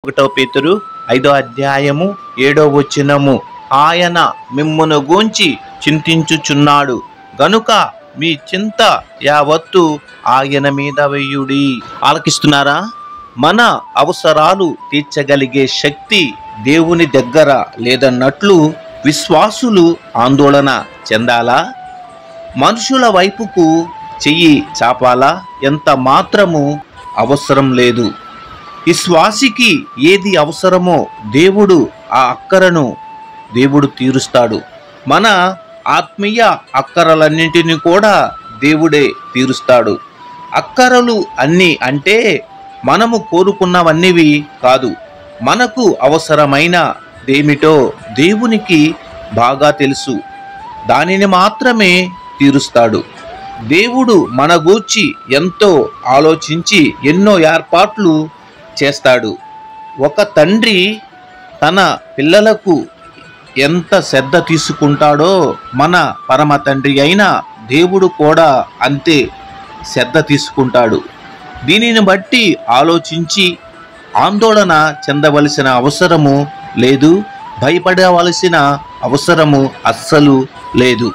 ఒకటో పేతురు 5వ అధ్యాయము 7వ వచనము. ఆయన మిమ్మును గూర్చి చింతించుచున్నాడు గనుక మీ చింత యావత్తు ఆయన మీద వేయుడి. ఆలకిస్తున్నారా? మన అవసరాలు తీర్చగలిగే శక్తి దేవుని దగ్గర లేదన్నట్లు విశ్వాసులు ఆందోళన చెందాలా? మనుషుల వైపుకు చెయ్యి చాపాలా? ఎంత మాత్రము అవసరం లేదు. విశ్వాసికి ఏది అవసరమో దేవుడు ఆ అక్కరను దేవుడు తీరుస్తాడు. మన ఆత్మీయ అక్కరలన్నింటినీ కూడా దేవుడే తీరుస్తాడు. అక్కరలు అన్నీ అంటే మనము కోరుకున్నవన్నీవి కాదు. మనకు అవసరమైన దేమిటో దేవునికి బాగా తెలుసు. దానిని మాత్రమే తీరుస్తాడు. దేవుడు మన గూర్చి ఎంతో ఆలోచించి ఎన్నో ఏర్పాట్లు చేస్తాడు. ఒక తండ్రి తన పిల్లలకు ఎంత శ్రద్ధ తీసుకుంటాడో మన పరమ తండ్రి అయిన దేవుడు కూడా అంతే శ్రద్ధ తీసుకుంటాడు. దీనిని బట్టి ఆలోచించి ఆందోళన చెందవలసిన అవసరము లేదు, భయపడవలసిన అవసరము అస్సలు లేదు.